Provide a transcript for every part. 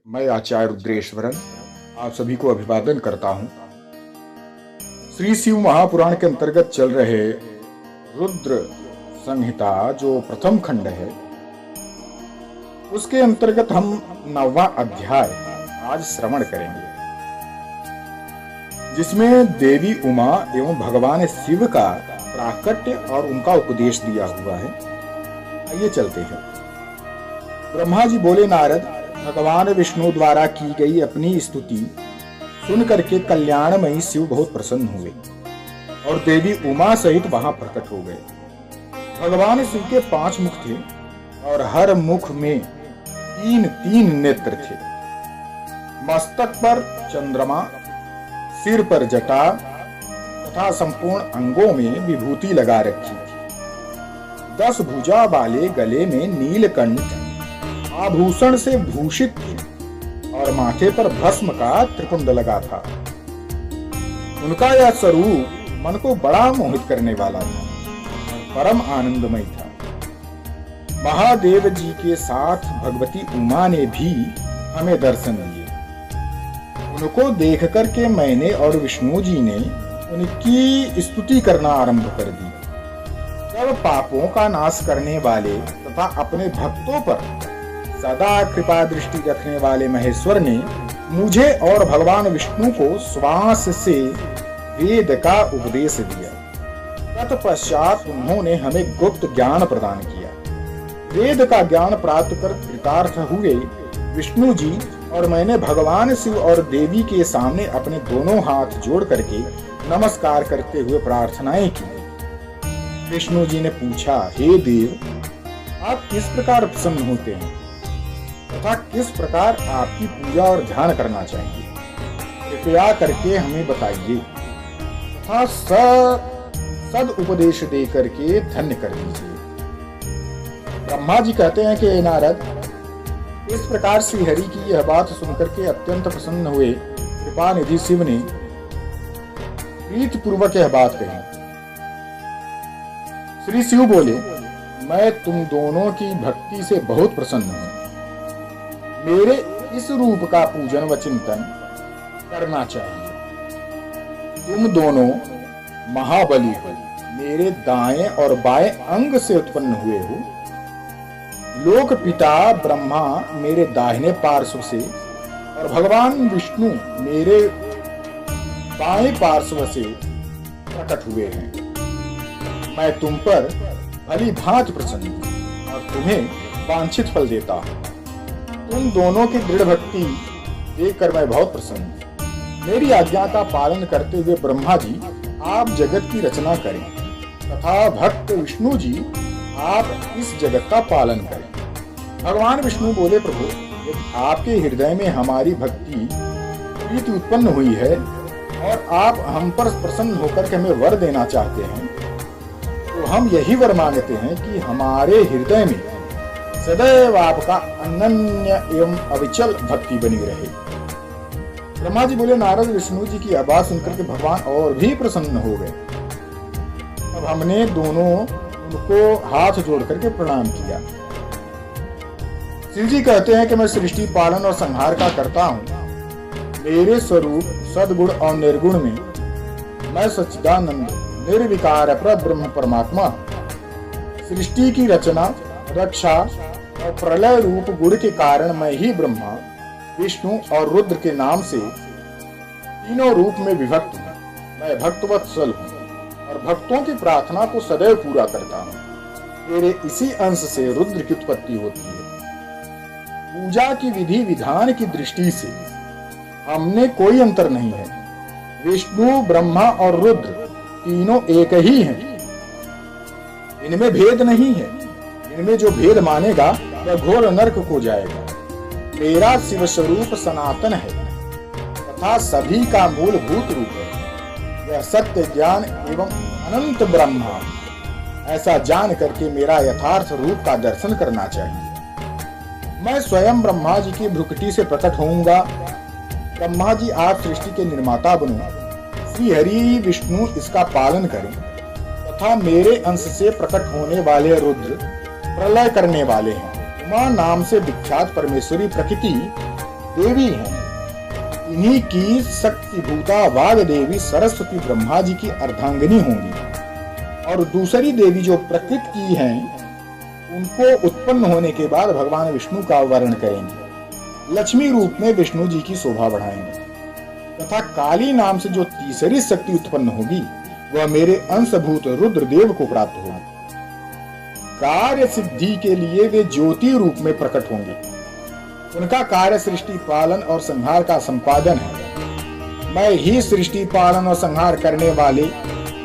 मैं आचार्य रुद्रेश्वरन आप सभी को अभिवादन करता हूं। श्री शिव महापुराण के अंतर्गत चल रहे रुद्र संहिता जो प्रथम खंड है, उसके अंतर्गत हम 9वां अध्याय आज श्रवण करेंगे, जिसमें देवी उमा एवं भगवान शिव का प्राकट्य और उनका उपदेश दिया हुआ है। आइए चलते हैं। ब्रह्मा जी बोले, नारद, भगवान विष्णु द्वारा की गई अपनी स्तुति सुन करके कल्याणमयी शिव बहुत प्रसन्न हुए और देवी उमा सहित वहां प्रकट हो गए। भगवान शिव के 5 मुख थे और हर मुख में 3 नेत्र थे। मस्तक पर चंद्रमा, सिर पर जटा तथा संपूर्ण अंगों में विभूति लगा रखी थी। 10 भुजा वाले गले में नीलकंठ आभूषण से भूषित थे और माथे पर भस्म का त्रिपुंड लगा था। उनका यह स्वरूप मन को बड़ा मोहित करने वाला था, परम आनंदमय था। महादेव जी के साथ भगवती उमा ने भी हमें दर्शन दिए। उनको देख करके मैंने और विष्णु जी ने उनकी स्तुति करना आरंभ कर दी। तब पापों का नाश करने वाले तथा अपने भक्तों पर सदा कृपा दृष्टि रखने वाले महेश्वर ने मुझे और भगवान विष्णु को श्वास से वेद का उपदेश दिया। तत्पश्चात उन्होंने हमें गुप्त ज्ञान प्रदान किया। वेद का ज्ञान प्राप्त कर कृतार्थ हुए विष्णु जी और मैंने भगवान शिव और देवी के सामने अपने दोनों हाथ जोड़ करके नमस्कार करते हुए प्रार्थनाएं की। विष्णु जी ने पूछा, हे देव, आप किस प्रकार प्रसन्न होते हैं तथा किस प्रकार आपकी पूजा और ध्यान करना चाहिए, कृपया करके हमें बताइए तथा सद उपदेश दे करके धन्य कर दीजिए। ब्रह्मा जी कहते हैं कि नारद, इस प्रकार श्री हरि की यह बात सुनकर के अत्यंत प्रसन्न हुए कृपा निधि शिव ने प्रीतिपूर्वक यह बात कही। श्री शिव बोले, मैं तुम दोनों की भक्ति से बहुत प्रसन्न हूं। मेरे इस रूप का पूजन व चिंतन करना चाहिए। तुम दोनों महाबली हो, मेरे दाएं और बाएं अंग से उत्पन्न हुए हो। लोक पिता ब्रह्मा मेरे दाहिने पार्श्व से और भगवान विष्णु मेरे बाएं पार्श्व से प्रकट हुए हैं। मैं तुम पर भली भांति प्रसन्न हूं और तुम्हें वांछित फल देता हूं। तुम दोनों की दृढ़ भक्ति देखकर मैं बहुत प्रसन्न हूं। मेरी आज्ञा का पालन करते हुए ब्रह्मा जी आप जगत की रचना करें तथा भक्त विष्णु जी आप इस जगत का पालन करें। भगवान विष्णु बोले, प्रभु, यदि आपके हृदय में हमारी भक्ति प्रीति उत्पन्न हुई है और आप हम पर प्रसन्न होकर के हमें वर देना चाहते हैं, तो हम यही वर मांगते हैं कि हमारे हृदय में सदैव आपका अनन्य एवं अविचल भक्ति बनी रहे। ब्रह्मा जी बोले, नारद, विष्णु जी की आवाज सुनकर के भगवान और भी प्रसन्न हो गए। अब हमने दोनों उनको हाथ जोड़ करके प्रणाम किया। शिव जी कहते हैं कि मैं सृष्टि पालन और संहार का करता हूं। मेरे स्वरूप सद्गुण और निर्गुण में मैं सच्चिदानंद निर्विकार ब्रह्म परमात्मा सृष्टि की रचना, रक्षा और प्रलय रूप गुण के कारण मैं ही ब्रह्मा, विष्णु और रुद्र के नाम से तीनों रूप में विभक्त हूँ। मैं भक्तवत्सल हूँ और भक्तों की प्रार्थना को सदैव पूरा करता हूँ। मेरे इसी अंश से रुद्र की उत्पत्ति होती है। पूजा की विधि विधान की दृष्टि से हमने कोई अंतर नहीं है। विष्णु, ब्रह्मा और रुद्र तीनों एक ही हैं। इनमें भेद नहीं है। इनमें जो भेद मानेगा वह घोर नरक को जाएगा। मेरा शिव स्वरूप सनातन है तथा सभी का मूलभूत रूप है। यह सत्य ज्ञान एवं अनंत ब्रह्मा, ऐसा जान करके मेरा यथार्थ रूप का दर्शन करना चाहिए। मैं स्वयं ब्रह्मा जी की भ्रुकुटी से प्रकट होऊंगा। ब्रह्मा जी, आप सृष्टि के निर्माता बनो। श्री हरि विष्णु इसका पालन करें तथा मेरे अंश से प्रकट होने वाले रुद्र प्रलय करने वाले हैं। उमा नाम से विख्यात परमेश्वरी प्रकृति देवी हैं। इन्हीं की शक्तिभूता वाग देवी सरस्वती ब्रह्मा जी की अर्धांगिनी होंगी और दूसरी देवी जो प्रकृति की हैं उनको उत्पन्न होने के बाद भगवान विष्णु का वर्ण करेंगे। लक्ष्मी रूप में विष्णु जी की शोभा बढ़ाएंगे तथा काली नाम से जो तीसरी शक्ति उत्पन्न होगी वह मेरे अंशभूत रुद्रदेव को प्राप्त होगी। कार्य सिद्धि के लिए वे ज्योति रूप में प्रकट होंगे। उनका कार्य सृष्टि पालन और संहार का संपादन है। मैं ही सृष्टि पालन और संहार करने वाले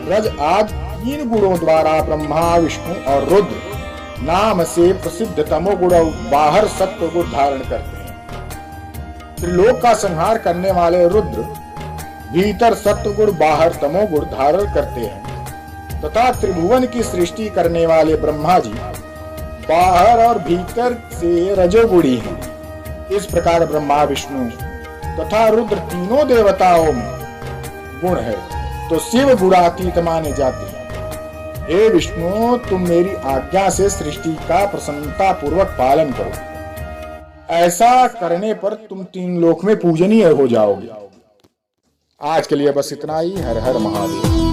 रज आदि 3 गुणों द्वारा ब्रह्मा विष्णु और रुद्र नाम से प्रसिद्ध तमोगुण बाहर सत्व गुण धारण करते हैं। त्रिलोक का संहार करने वाले रुद्र भीतर सत्वगुण बाहर तमोगुण धारण करते हैं तथा त्रिभुवन की सृष्टि करने वाले ब्रह्मा जी बाहर और भीतर से रजोगुणी हैं। इस प्रकार ब्रह्मा विष्णु तथा रुद्र तीनों देवताओं में गुण है तो शिव गुणातीत माने जाते हैं। हे विष्णु, तुम मेरी आज्ञा से सृष्टि का प्रसन्नता पूर्वक पालन करो। ऐसा करने पर तुम 3 लोक में पूजनीय हो जाओगे। आज के लिए बस इतना ही। हर हर महादेव।